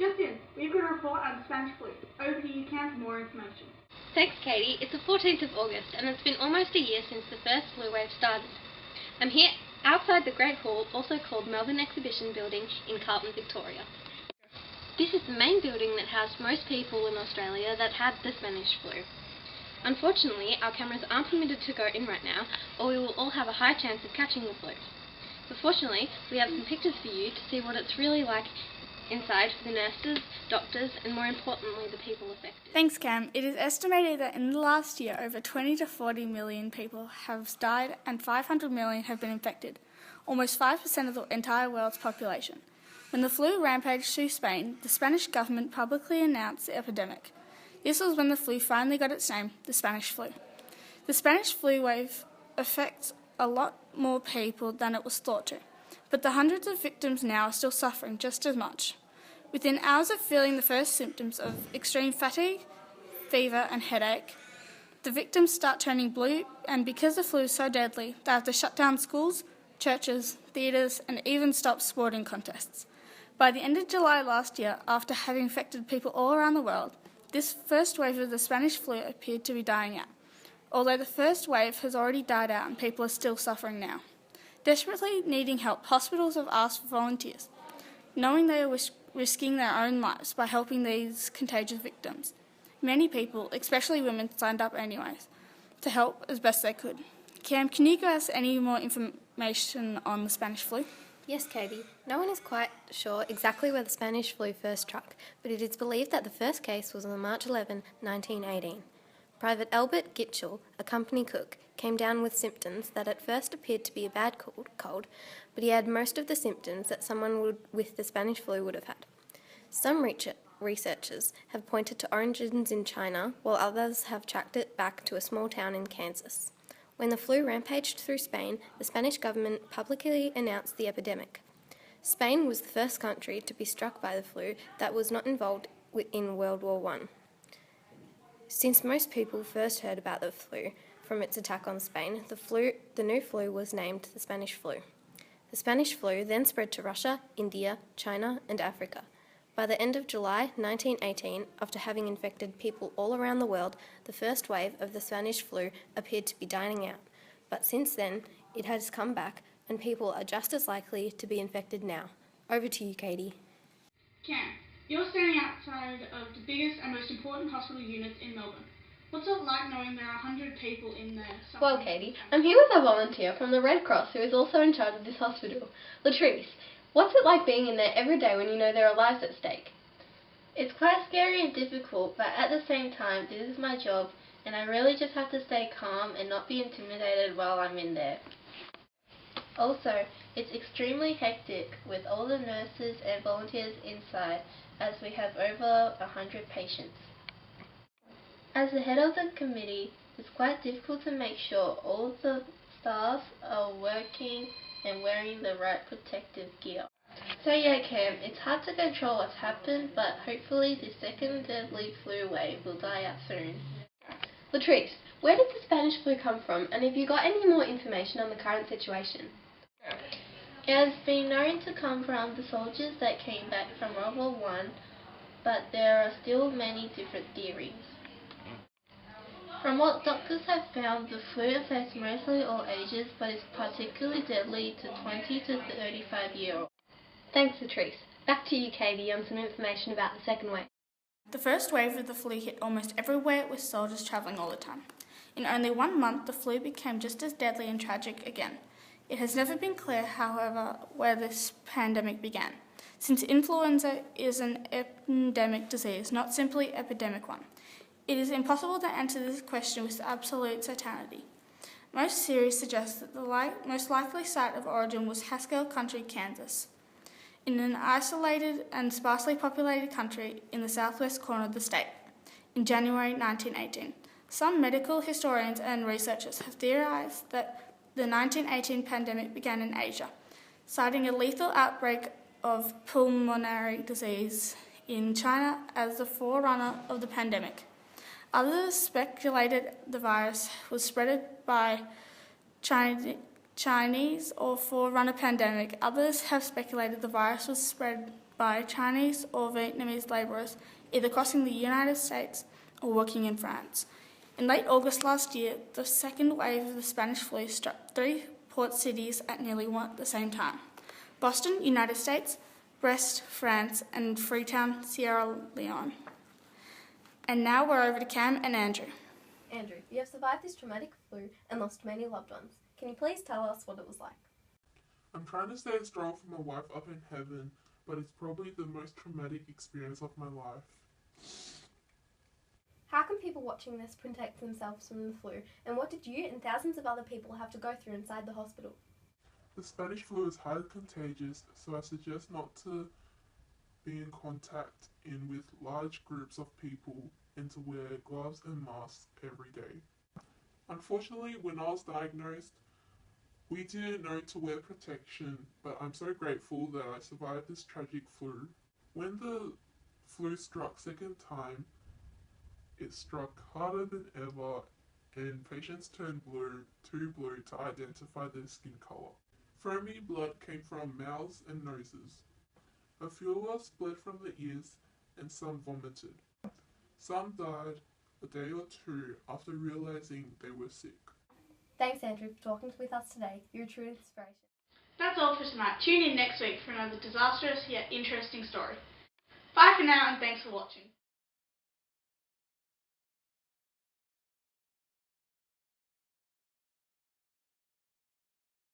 Just in, we've got a report on the Spanish flu. Over to you, Cam, for more information. Thanks, Caitie. It's the 14th of August, and it's been almost a year since the first flu wave started. I'm here outside the Great Hall, also called Melbourne Exhibition Building, in Carlton, Victoria. This is the main building that housed most people in Australia that had the Spanish flu. Unfortunately, our cameras aren't permitted to go in right now, or we will all have a high chance of catching the flu. But fortunately, we have some pictures for you to see what it's really like inside for the nurses, doctors, and more importantly, the people affected. Thanks, Cam. It is estimated that in the last year, over 20 to 40 million people have died and 500 million have been infected, almost 5% of the entire world's population. When the flu rampaged through Spain, the Spanish government publicly announced the epidemic. This was when the flu finally got its name, the Spanish flu. The Spanish flu wave affects a lot more people than it was thought to, but the hundreds of victims now are still suffering just as much. Within hours of feeling the first symptoms of extreme fatigue, fever and headache, the victims start turning blue, and because the flu is so deadly, they have to shut down schools, churches, theatres and even stop sporting contests. By the end of July last year, after having affected people all around the world, this first wave of the Spanish flu appeared to be dying out, although the first wave has already died out and people are still suffering now. Desperately needing help, hospitals have asked for volunteers, knowing they are risking their own lives by helping these contagious victims. Many people, especially women, signed up anyways to help as best they could. Cam, can you give us any more information on the Spanish flu? Yes, Caitie. No one is quite sure exactly where the Spanish flu first struck, but it is believed that the first case was on March 11, 1918. Private Albert Gitchell, a company cook, came down with symptoms that at first appeared to be a bad cold, but he had most of the symptoms that someone with the Spanish flu would have had. Some researchers have pointed to origins in China, while others have tracked it back to a small town in Kansas. When the flu rampaged through Spain, the Spanish government publicly announced the epidemic. Spain was the first country to be struck by the flu that was not involved in World War I. Since most people first heard about the flu from its attack on Spain, the new flu was named the Spanish flu. The Spanish flu then spread to Russia, India, China, and Africa. By the end of July 1918, after having infected people all around the world, the first wave of the Spanish flu appeared to be dying out. But since then, it has come back, and people are just as likely to be infected now. Over to you, Caitie. Cam, you're standing outside of the biggest and most important hospital units in Melbourne. What's it like knowing there are 100 people in there? Well, Caitie, I'm here with a volunteer from the Red Cross who is also in charge of this hospital, Latrice. What's it like being in there every day when you know there are lives at stake? It's quite scary and difficult, but at the same time, this is my job, and I really just have to stay calm and not be intimidated while I'm in there. Also, it's extremely hectic with all the nurses and volunteers inside, as we have over 100 patients. As the head of the committee, it's quite difficult to make sure all of the staff are working and wearing the right protective gear. So yeah, Cam, it's hard to control what's happened, but hopefully the second deadly flu wave will die out soon. Latrice, where did the Spanish flu come from, and have you got any more information on the current situation? It has been known to come from the soldiers that came back from World War I, but there are still many different theories. From what doctors have found, the flu affects mostly all ages, but is particularly deadly to 20 to 35-year-olds. Thanks, Latrice. Back to you, Caitie, on some information about the second wave. The first wave of the flu hit almost everywhere, with soldiers travelling all the time. In only 1 month, the flu became just as deadly and tragic again. It has never been clear, however, where this pandemic began, since influenza is an endemic disease, not simply an epidemic one. It is impossible to answer this question with absolute certainty. Most theories suggest that the most likely site of origin was Haskell Country, Kansas, in an isolated and sparsely populated country in the southwest corner of the state, in January 1918. Some medical historians and researchers have theorized that the 1918 pandemic began in Asia, citing a lethal outbreak of pulmonary disease in China as the forerunner of the pandemic. Others speculated the virus was spread by Chinese or forerunner pandemic. Others have speculated the virus was spread by Chinese or Vietnamese labourers either crossing the United States or working in France. In late August last year, the second wave of the Spanish flu struck 3 port cities at nearly the same time: Boston, United States; Brest, France; and Freetown, Sierra Leone. And now we're over to Cam and Andrew. Andrew, you have survived this traumatic flu and lost many loved ones. Can you please tell us what it was like? I'm trying to stay strong for my wife up in heaven, but it's probably the most traumatic experience of my life. How can people watching this protect themselves from the flu, and what did you and thousands of other people have to go through inside the hospital? The Spanish flu is highly contagious, so I suggest not to be in contact with large groups of people and to wear gloves and masks every day. Unfortunately, when I was diagnosed, we didn't know to wear protection, but I'm so grateful that I survived this tragic flu. When the flu struck second time, it struck harder than ever, and patients turned too blue to identify their skin color. Foamy blood came from mouths and noses. A few of us bled from the ears, and some vomited. Some died a day or two after realizing they were sick. Thanks, Andrew, for talking with us today. You're a true inspiration. That's all for tonight. Tune in next week for another disastrous yet interesting story. Bye for now, and thanks for watching.